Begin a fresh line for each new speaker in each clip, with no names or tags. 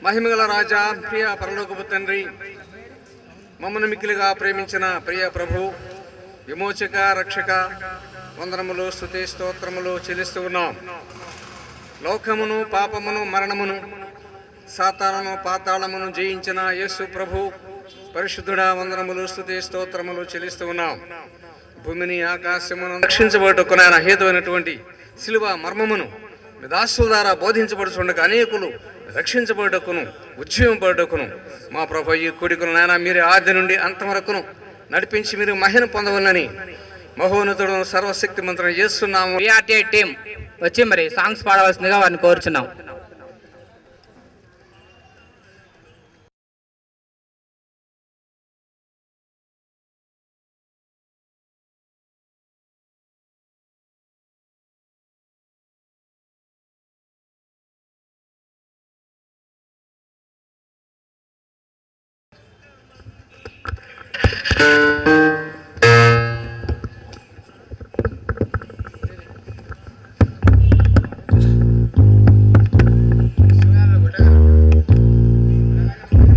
మహిమగల రాజా, ప్రియ పరలోకపు తండ్రి, మమ్మను మిక్కిలిగా ప్రేమించిన ప్రియ ప్రభు, విమోచక, రక్షక, వందనములు, స్తుతి స్తోత్రములు చెల్లిస్తూ ఉన్నాం. లోకమును, పాపమును, మరణమును, సాతానును, పాతాళమును జయించిన యేసు ప్రభు పరిశుద్ధుడా, వందనములు, స్తుతి స్తోత్రములు చెల్లిస్తూ ఉన్నాం. భూమిని, ఆకాశమును రక్షించబడటకు నాయన హేతువైనటువంటి శిలువ మర్మమును మీ దాసుల ద్వారా బోధించబడుచుండగా అనేకులు రక్షించబడటకును, ఉజ్జీవింపబడటకును మా ప్రభు ఈ కూడికను నాయన మీరే ఆది నుండి అంతం వరకును నడిపించి మీరు మహిమ పొందవలని మహోన్నతుడు సర్వశక్తి మంత్రం చేస్తున్నాము.
టీం వచ్చి మరి సాంగ్స్ పాడవలసిందిగా వారిని కోరుచున్నాం.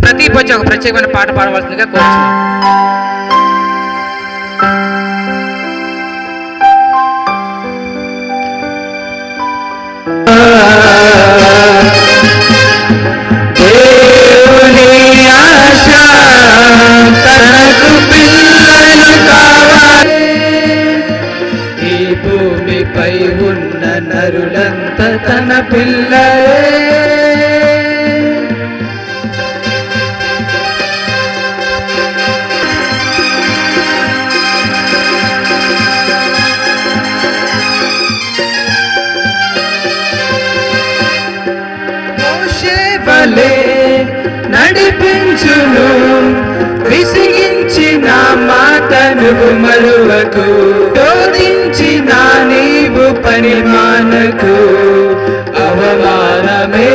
ప్రదీప్ వచ్చి ఒక ప్రత్యేకమైన పాట పాడవలసిందిగా కోరుచున్నాం.
ఈ భూమిపై ఉన్న నరులంతా తన పిల్లలే. నడిపించును విసిగించిన మాటను మరువకు, శోధించిన నీవు పని మానకు. అవమానమే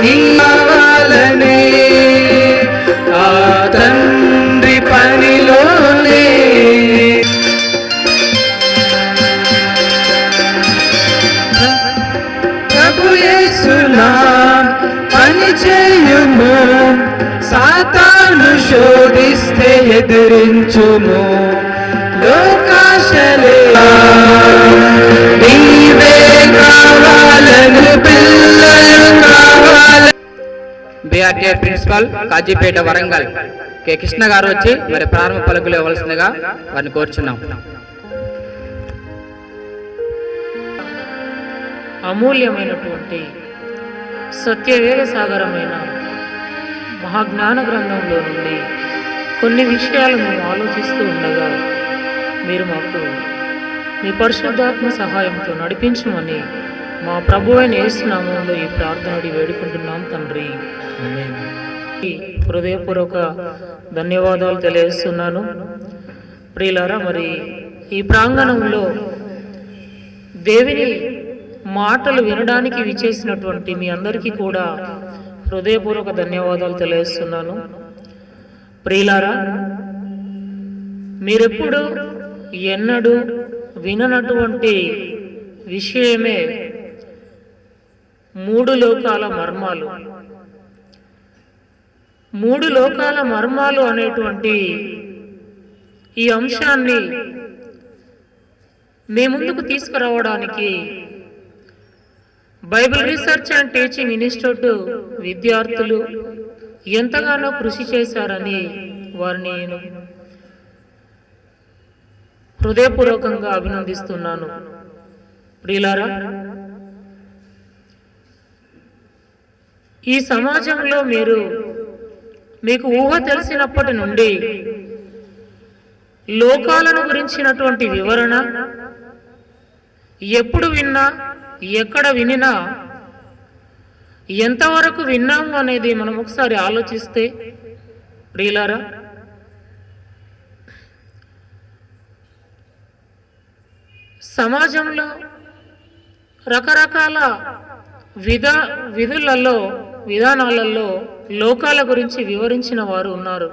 నీ కావాలనే ఆ తండ్రి పనిలోనే. ప్రభు యేసునా పని చేయుము, సాతాను శోధిస్తే ఎదిరించుము. లోకాశలే నీవే కావాలని పిల్లలు కావాలి.
బిఆర్టీఐ ప్రిన్సిపల్ కాజీపేట వరంగల్ కె కృష్ణ గారు వచ్చి మరి ప్రారంభ పలుకులు ఇవ్వవలసిందిగా వారిని కోరుచున్నాం.
అమూల్యమైనటువంటి సత్యవేద సాగరమైన మహాజ్ఞాన గ్రంథంలో నుండి కొన్ని విషయాలు మేము ఆలోచిస్తూ ఉండగా మీరు మాకు మీ పరిశుద్ధాత్మ సహాయంతో నడిపించమని మా ప్రభువైన యేసు నామములో ఈ ప్రార్థన వేడుకుంటున్నాం తండ్రి, ఆమేన్. హృదయపూర్వక ధన్యవాదాలు తెలియజేస్తున్నాను. ప్రియులారా, మరి ఈ ప్రాంగణంలో దేవుని మాటలు వినడానికి విచ్చేసినటువంటి మీ అందరికీ కూడా హృదయపూర్వక ధన్యవాదాలు తెలియజేస్తున్నాను. ప్రియులారా, మీరెప్పుడు ఎన్నడూ విననటువంటి విషయమే మూడు లోకాల మర్మాలు. మూడు లోకాల మర్మాలు అనేటువంటి ఈ అంశాన్ని మీ ముందుకు తీసుకురావడానికి Bible research and teaching institute విద్యార్థులు ఎంతగానో కృషి చేశారని వారిని నేను హృదయపూర్వకంగా అభినందిస్తున్నాను. ప్రియులారా, ఈ సమాజంలో మీకు ఊహ తెలిసినప్పటి నుండి లోకాలను గురించినటువంటి వివరణ ఎప్పుడు విన్నా, ఎక్కడ వినినా, ఎంతవరకు విన్నాము అనేది మనం ఒకసారి ఆలోచిస్తే, ప్రియులారా, సమాజంలో రకరకాల విధానాలలో లోకాల గురించి వివరించిన వారు ఉన్నారు.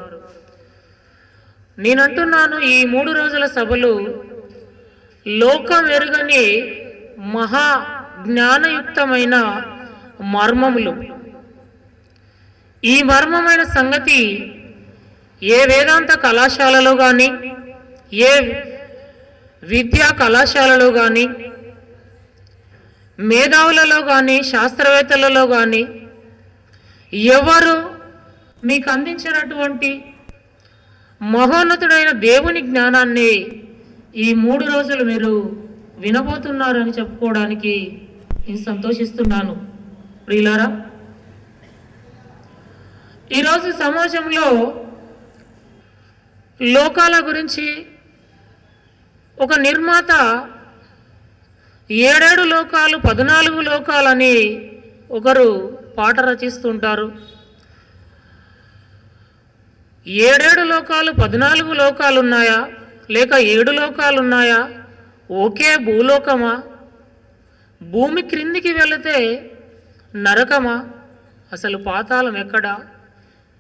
నేనంటున్నాను, ఈ 3 రోజుల సభలు లోకం ఎరుగని మహా జ్ఞానయుక్తమైన మర్మములు. ఈ మర్మమైన సంగతి ఏ వేదాంత కళాశాలలో కానీ, ఏ విద్యా కళాశాలలో కానీ, మేధావులలో కానీ, శాస్త్రవేత్తలలో కానీ ఎవరు మీకు అందించినటువంటి మహోన్నతుడైన దేవుని జ్ఞానాన్ని ఈ 3 రోజులు మీరు వినబోతున్నారని చెప్పుకోవడానికి నేను సంతోషిస్తున్నాను. ప్రియులారా, ఈరోజు సమాజంలో లోకాల గురించి ఒక నిర్మాత 7 లోకాలు 14 లోకాలని ఒకరు పాట రచిస్తుంటారు. 7 లోకాలు 14 లోకాలు ఉన్నాయా, లేక 7 లోకాలు ఉన్నాయా, ఒకే భూలోకమా, భూమి క్రిందికి వెళితే నరకమా, అసలు పాతాళం ఎక్కడా,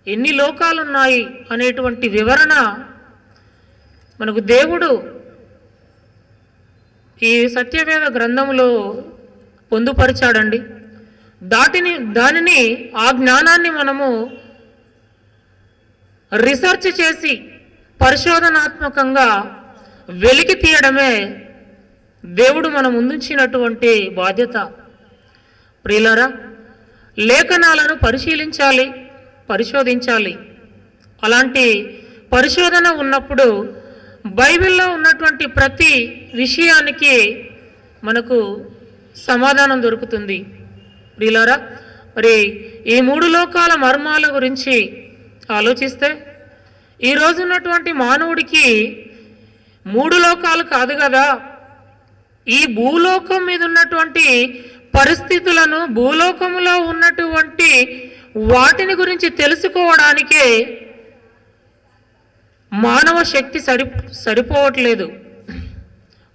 ఎన్ని లోకాలున్నాయి అనేటువంటి వివరణ మనకు దేవుడు ఈ సత్యవేద గ్రంథంలో పొందుపరిచాడండి. దానిని ఆ జ్ఞానాన్ని మనము రీసెర్చ్ చేసి పరిశోధనాత్మకంగా వెలికి తీయడమే దేవుడు మన ముందుంచినటువంటి బాధ్యత. ప్రియులారా, లేఖనాలను పరిశీలించాలి, పరిశోధించాలి. అలాంటి పరిశోధన ఉన్నప్పుడు బైబిల్లో ఉన్నటువంటి ప్రతి విషయానికి మనకు సమాధానం దొరుకుతుంది. ప్రియులారా, మరి ఈ 3 లోకాల మర్మాల గురించి ఆలోచిస్తే ఈరోజు ఉన్నటువంటి మానవుడికి 3 లోకాలు కాదు కదా, ఈ భూలోకం మీద ఉన్నటువంటి పరిస్థితులను, భూలోకంలో ఉన్నటువంటి వాటిని గురించి తెలుసుకోవడానికే మానవ శక్తి సరిపోవట్లేదు.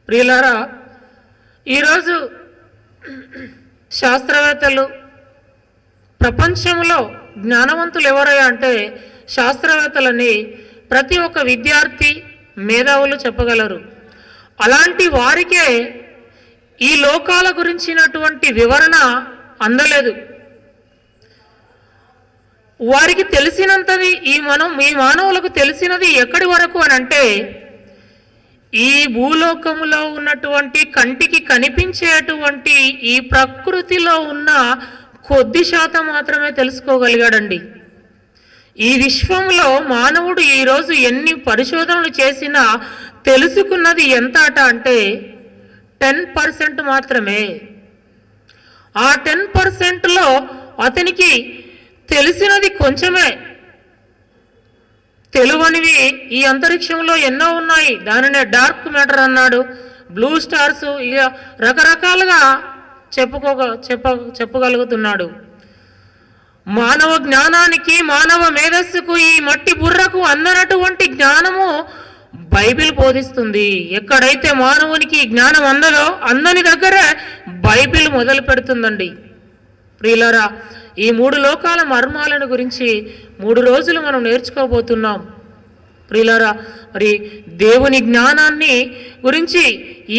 ప్రియులారా, ఈరోజు శాస్త్రవేత్తలు, ప్రపంచంలో జ్ఞానవంతులు ఎవరయ్యా అంటే శాస్త్రవేత్తలని ప్రతి ఒక్క విద్యార్థి, మేధావులు చెప్పగలరు. అలాంటి వారికే ఈ లోకాల గురించినటువంటి వివరణ అందలేదు. వారికి తెలిసినంతది ఈ మానవులకు తెలిసినది ఎక్కడి వరకు అని అంటే ఈ భూలోకములో ఉన్నటువంటి కంటికి కనిపించేటువంటి ఈ ప్రకృతిలో ఉన్న కొద్ది శాతం మాత్రమే తెలుసుకోగలిగాడండి. ఈ విశ్వంలో మానవుడు ఈరోజు ఎన్ని పరిశోధనలు చేసినా తెలుసుకున్నది ఎంత అంటే 10% మాత్రమే. ఆ 10%లో అతనికి తెలిసినది కొంచెమే. తెలువనివి ఈ అంతరిక్షంలో ఎన్నో ఉన్నాయి. దానినే డార్క్ మ్యాటర్ అన్నాడు, బ్లూ స్టార్స్, ఇక రకరకాలుగా చెప్పగలుగుతున్నాడు. మానవ జ్ఞానానికి, మానవ మేధస్సుకు, ఈ మట్టి బుర్రకు అందనటువంటి జ్ఞానము బైబిల్ బోధిస్తుంది. ఎక్కడైతే మానవునికి జ్ఞానం అందదో అందని దగ్గరే బైబిల్ మొదలు పెడుతుందండి. ప్రియులారా, ఈ 3 లోకాల మర్మాలను గురించి 3 రోజులు మనం నేర్చుకోబోతున్నాం. ప్రియులారా, మరి దేవుని జ్ఞానాన్ని గురించి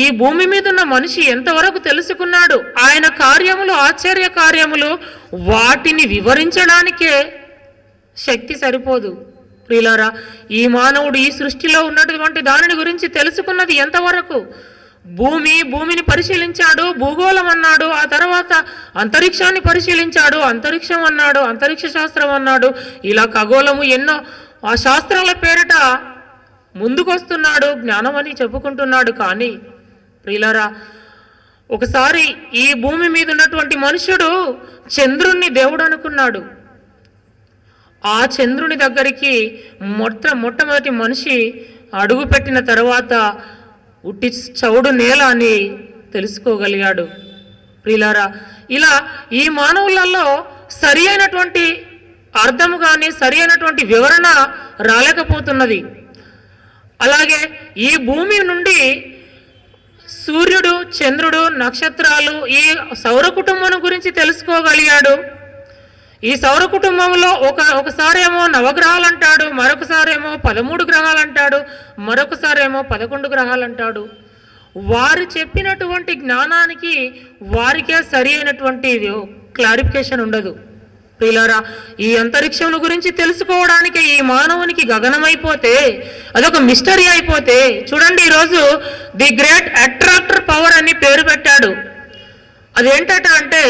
ఈ భూమి మీద ఉన్న మనిషి ఎంతవరకు తెలుసుకున్నాడు, ఆయన కార్యములు, ఆశ్చర్య కార్యములు, వాటిని వివరించడానికే శక్తి సరిపోదు. ప్రియులారా, ఈ మానవుడు ఈ సృష్టిలో ఉన్నటువంటి దానిని గురించి తెలుసుకున్నది ఎంతవరకు? భూమిని పరిశీలించాడు, భూగోళం అన్నాడు, ఆ తర్వాత అంతరిక్షాన్ని పరిశీలించాడు, అంతరిక్షం అన్నాడు, అంతరిక్ష శాస్త్రం అన్నాడు. ఇలా ఖగోళము ఎన్నో ఆ శాస్త్రాల పేరిట ముందుకొస్తున్నాడు, జ్ఞానం అని చెప్పుకుంటున్నాడు. కానీ ప్రియులారా, ఒకసారి ఈ భూమి మీద ఉన్నటువంటి మనుషుడు చంద్రుణ్ణి దేవుడు అనుకున్నాడు. ఆ చంద్రుని దగ్గరికి మొట్టమొదటి మనిషి అడుగు పెట్టిన తర్వాత ఉట్టి చౌడు నేల అని తెలుసుకోగలిగాడు. ప్రియులారా, ఇలా ఈ మానవులలో సరి అయినటువంటి అర్థము కానీ, సరి అయినటువంటి వివరణ రాలేకపోతున్నది. అలాగే ఈ భూమి నుండి సూర్యుడు, చంద్రుడు, నక్షత్రాలు, ఈ సౌర కుటుంబం గురించి తెలుసుకోగలిగాడు. ఈ సౌర కుటుంబంలో ఒకసారేమో 9 గ్రహాలు అంటాడు, మరొకసారేమో 13 గ్రహాలు అంటాడు, మరొకసారేమో 11 గ్రహాలు అంటాడు. వారు చెప్పినటువంటి జ్ఞానానికి వారికే సరి అయినటువంటి క్లారిఫికేషన్ ఉండదు. ప్రియులారా, ఈ అంతరిక్షం గురించి తెలుసుకోవడానికి ఈ మానవునికి గగనమైపోతే, అదొక మిస్టరీ అయిపోతే, చూడండి ఈరోజు ది గ్రేట్ అట్రాక్టర్ పవర్ అని పేరు పెట్టాడు. అదేంటట అంటే,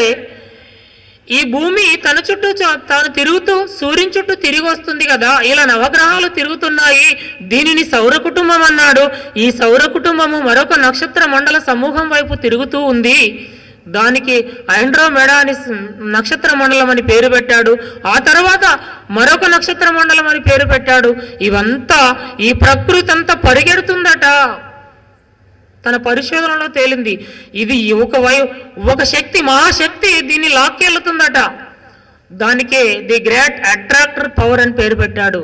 ఈ భూమి తన చుట్టూ తాను తిరుగుతూ సూర్యుని చుట్టూ తిరిగి వస్తుంది కదా, ఇలా నవగ్రహాలు తిరుగుతున్నాయి, దీనిని సౌర కుటుంబం అన్నాడు. ఈ సౌర కుటుంబము మరొక నక్షత్ర మండల సమూహం వైపు తిరుగుతూ ఉంది, దానికి ఆండ్రోమెడా అని నక్షత్ర మండలం అని పేరు పెట్టాడు. ఆ తర్వాత మరొక నక్షత్ర మండలం అని పేరు పెట్టాడు. ఇవంతా ఈ ప్రకృతి అంతా పరిగెడుతుందట. తన పరిశోధనలో తేలింది, ఇది ఒక శక్తి, మహాశక్తి దీన్ని లాక్కెళ్తుందట. దానికే ది గ్రేట్ అట్రాక్టర్ పవర్ అని పేరు పెట్టాడు.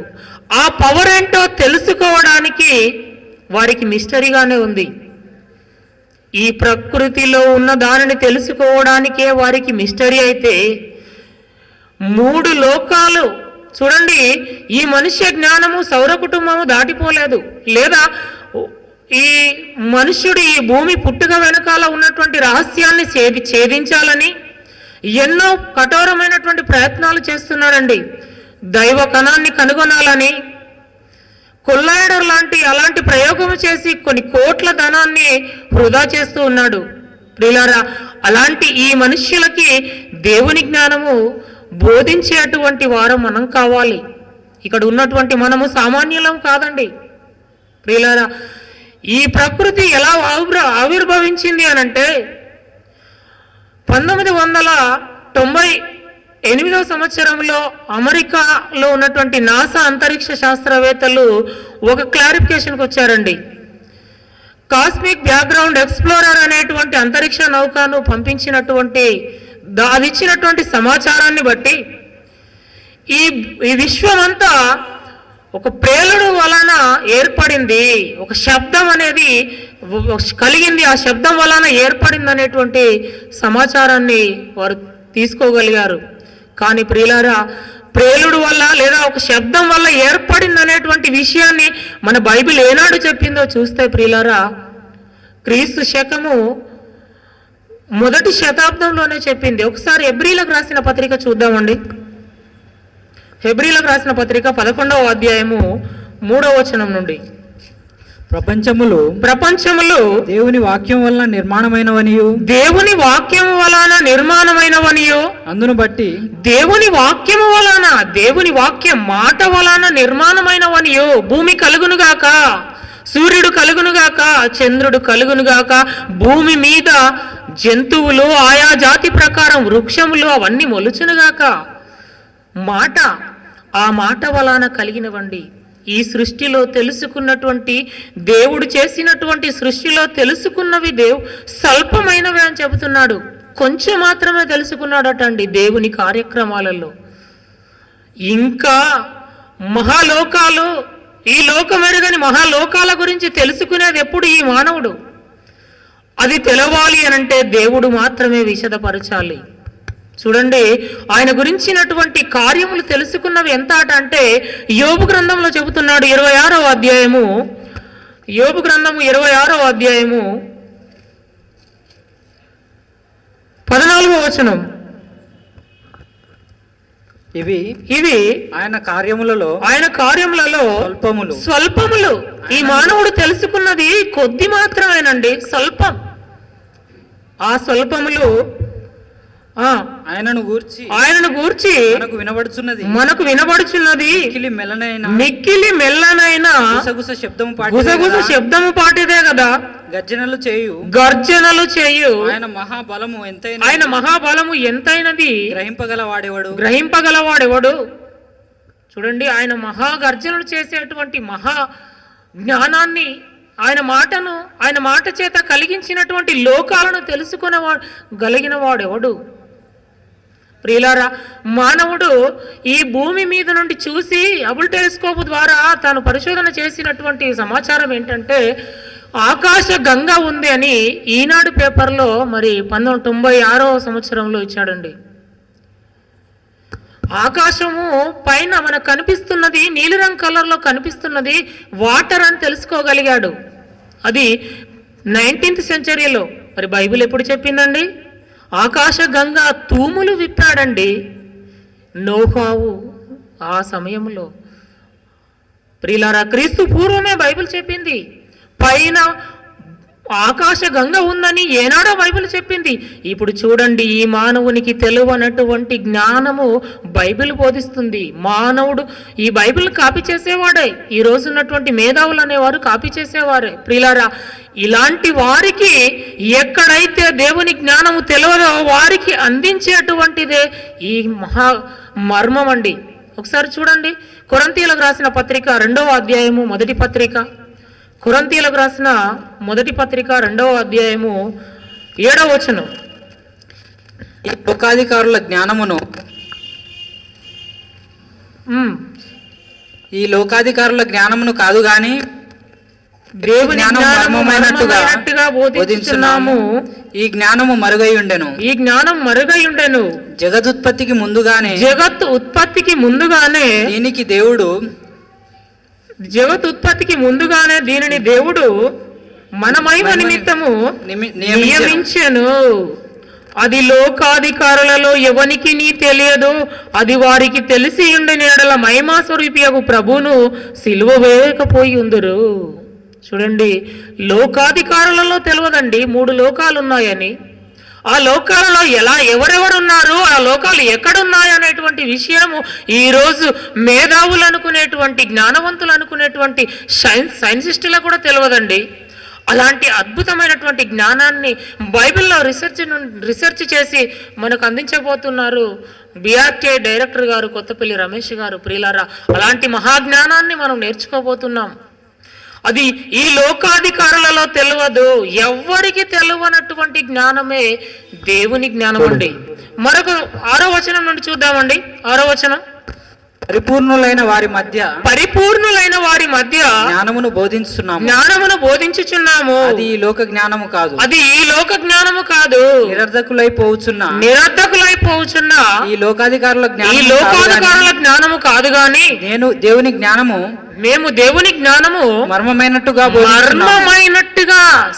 ఆ పవర్ ఏంటో తెలుసుకోవడానికి వారికి మిస్టరీగానే ఉంది. ఈ ప్రకృతిలో ఉన్న దానిని తెలుసుకోవడానికే వారికి మిస్టరీ అయితే, 3 లోకాలు చూడండి, ఈ మనుష్య జ్ఞానము సౌర కుటుంబము దాటిపోలేదు. లేదా ఈ మనుష్యుడు ఈ భూమి పుట్టుక వెనకాల ఉన్నటువంటి రహస్యాన్ని ఛేదించాలని ఎన్నో కఠోరమైనటువంటి ప్రయత్నాలు చేస్తున్నాడండి. దైవ కణాన్ని కనుగొనాలని కొల్లాయడర్ అలాంటి ప్రయోగం చేసి కొన్ని కోట్ల ధనాన్ని వృధా చేస్తూ ఉన్నాడు. ప్రియులారా, అలాంటి ఈ మనుష్యులకి దేవుని జ్ఞానము బోధించేటువంటి వారు మనం కావాలి. ఇక్కడ ఉన్నటువంటి మనము సామాన్యులం కాదండి. ప్రియులారా, ఈ ప్రకృతి ఎలా ఆవిర్భవించింది అనంటే, 1998వ సంవత్సరంలో అమెరికాలో ఉన్నటువంటి నాసా అంతరిక్ష శాస్త్రవేత్తలు ఒక క్లారిఫికేషన్కి వచ్చారండి. కాస్మిక్ బ్యాక్గ్రౌండ్ ఎక్స్ప్లోరర్ అనేటువంటి అంతరిక్ష నౌకను పంపించినటువంటి అది ఇచ్చినటువంటి సమాచారాన్ని బట్టి ఈ విశ్వమంతా ఒక ప్రేలుడు వలన ఏర్పడింది, ఒక శబ్దం అనేది కలిగింది, ఆ శబ్దం వలన ఏర్పడింది అనేటువంటి సమాచారాన్ని వారు తీసుకోగలిగారు. కానీ ప్రియులారా, ప్రేలుడు వల్ల లేదా ఒక శబ్దం వల్ల ఏర్పడింది అనేటువంటి విషయాన్ని మన బైబిల్ ఏనాడు చెప్పిందో చూస్తే ప్రియులారా, క్రీస్తు శకము 1వ శతాబ్దంలోనే చెప్పింది. ఒకసారి హెబ్రీలకు రాసిన పత్రిక చూద్దామండి. హెబ్రీలకు రాసిన పత్రిక 11వ అధ్యాయము 3వ వచనం నుండి.
ప్రపంచములు దేవుని వాక్యం వలన నిర్మాణమైనవనియు, అందును బట్టి
దేవుని వాక్యం మాట వలన నిర్మాణమైనవనియు, భూమి కలుగునుగాక, సూర్యుడు కలుగునుగాక, చంద్రుడు కలుగునుగాక, భూమి మీద జంతువులు ఆయా జాతి ప్రకారం వృక్షములు అవన్నీ మొలుచునుగాక. ఆ మాట వలన కలిగినవండి. ఈ సృష్టిలో తెలుసుకున్నటువంటి దేవుడు చేసినటువంటి సృష్టిలో తెలుసుకున్నవి స్వల్పమైనవి అని చెబుతున్నాడు. కొంచెం మాత్రమే తెలుసుకున్నాడట అండి దేవుని కార్యక్రమాలలో. ఇంకా మహాలోకాలు, ఈ లోకమెరుగని మహాలోకాల గురించి తెలుసుకునేది ఎప్పుడు ఈ మానవుడు. అది తెలవాలి అనంటే దేవుడు మాత్రమే విశదపరచాలి. చూడండి, ఆయన గురించినటువంటి కార్యములు తెలుసుకున్నవి ఎంత అంటే యోబు గ్రంథంలో చెబుతున్నాడు. 26వ అధ్యాయము, యోబు గ్రంథము 26వ అధ్యాయము 14వ వచనం.
ఇవి ఆయన కార్యములలో
స్వల్పములు. ఈ మానవుడు తెలుసుకున్నది కొద్ది మాత్రమేనండి, స్వల్పం. ఆ స్వల్పములు
ఆయనను గూర్చి
మనకు వినబడుచున్నది మిక్కిలి మెల్లనైన గుసగుస శబ్దము పాటిదే కదా,
గర్జనలు చేయు. ఆయన మహాబలము ఎంతైనది
గ్రహింపగలవాడెవడు. చూడండి, ఆయన మహాగర్జనలు చేసేటువంటి మహా జ్ఞానాన్ని, ఆయన మాట చేత కలిగించినటువంటి లోకాలను తెలుసుకునగలిగిన వాడెవడు. ప్రియులారా, మానవుడు ఈ భూమి మీద నుండి చూసి హబుల్ టెలిస్కోప్ ద్వారా తాను పరిశోధన చేసినటువంటి సమాచారం ఏంటంటే, ఆకాశ గంగ ఉంది అని ఈనాడు పేపర్లో మరి 1996వ సంవత్సరంలో ఇచ్చాడండి. ఆకాశము పైన మనకు కనిపిస్తున్నది నీలిరంగు కలర్లో కనిపిస్తున్నది వాటర్ అని తెలుసుకోగలిగాడు. అది 19th సెంచరీలో మరి బైబిల్ ఎప్పుడు చెప్పిందండి? ఆకాశ గంగా తూములు విప్పాడండి నోహావు ఆ సమయంలో. ప్రియులారా, క్రీస్తు పూర్వమే బైబిల్ చెప్పింది. పైన ఆకాశ గంగ ఉందని ఏనాడో బైబిల్ చెప్పింది. ఇప్పుడు చూడండి, ఈ మానవునికి తెలియనటువంటి జ్ఞానము బైబిల్ బోధిస్తుంది. మానవుడు ఈ బైబిల్ కాపీ చేసేవాడే. ఈ రోజు ఉన్నటువంటి మేధావులు అనేవారు కాపీ చేసేవారే. ప్రియులారా, ఇలాంటి వారికి ఎక్కడైతే దేవుని జ్ఞానము తెలియదో వారికి అందించేటువంటిదే ఈ మహా మర్మం అండి. ఒకసారి చూడండి, కొరింథీయులకు రాసిన పత్రిక 2వ అధ్యాయము మొదటి పత్రిక, కొరింథీయులకు రాసిన మొదటి పత్రిక 2వ అధ్యాయము 7వ వచనం.
ఈ లోకాధికారుల జ్ఞానమును ఈ లోకాధికారుల జ్ఞానమును కాదు గాని
దేవుని జ్ఞానము మర్మమైనట్టుగా బోధించుచున్నాము.
ఈ జ్ఞానము మరుగై ఉండెను.
ఈ జ్ఞానం మరుగై ఉండెను.
జగదుత్పత్తికి ముందుగానే
జగత్తు ఉత్పత్తికి ముందుగానే
దీనికి దేవుడు
జగత్ ఉత్పత్తికి ముందుగానే దీనిని దేవుడు మన మహిమ నిమిత్తము నియమించెను. అది లోకాధికారులలో ఎవనికి నీ తెలియదు, అది వారికి తెలిసి ఉండిన యెడల మహిమా స్వరూపియగు ప్రభువును సిలువ వేయకపోయి ఉందురు. చూడండి, లోకాధికారులలో తెలియదండి 3 లోకాలు ఉన్నాయని. ఆ లోకాలలో ఎవరెవరున్నారు, ఆ లోకాలు ఎక్కడున్నాయి అనేటువంటి విషయము ఈరోజు మేధావులు అనుకునేటువంటి, జ్ఞానవంతులు అనుకునేటువంటి సైన్సిస్టులకు కూడా తెలియదండి. అలాంటి అద్భుతమైనటువంటి జ్ఞానాన్ని బైబిల్లో రీసెర్చ్ చేసి మనకు అందించబోతున్నారు బిఆర్కే డైరెక్టర్ గారు, కొత్తపల్లి రమేష్ గారు. ప్రియులారా, అలాంటి మహాజ్ఞానాన్ని మనం నేర్చుకోబోతున్నాం. అది ఈ లోకాధికారులలో తెలియదు. ఎవ్వరికి తెలియనటువంటి జ్ఞానమే దేవుని జ్ఞానం అండి. మరొక 6వ వచనం నుండి చూద్దామండి. 6వ వచనం.
పరిపూర్ణులైన వారి మధ్య జ్ఞానమును బోధించుచున్నాము. అది ఈ లోక జ్ఞానము కాదు. నిరర్ధకులైపోవచ్చున్న ఈ లోకాధికారుల జ్ఞానము కాదు గాని మేము దేవుని జ్ఞానము మర్మమైనట్టుగా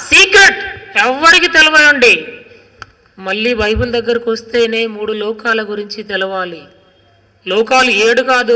సీక్రెట్ ఎవ్వరికి తెలవండి. మళ్ళీ బైబిల్ దగ్గరకు వస్తేనే 3 లోకాల గురించి తెలవాలి. లోకాలు 7 కాదు.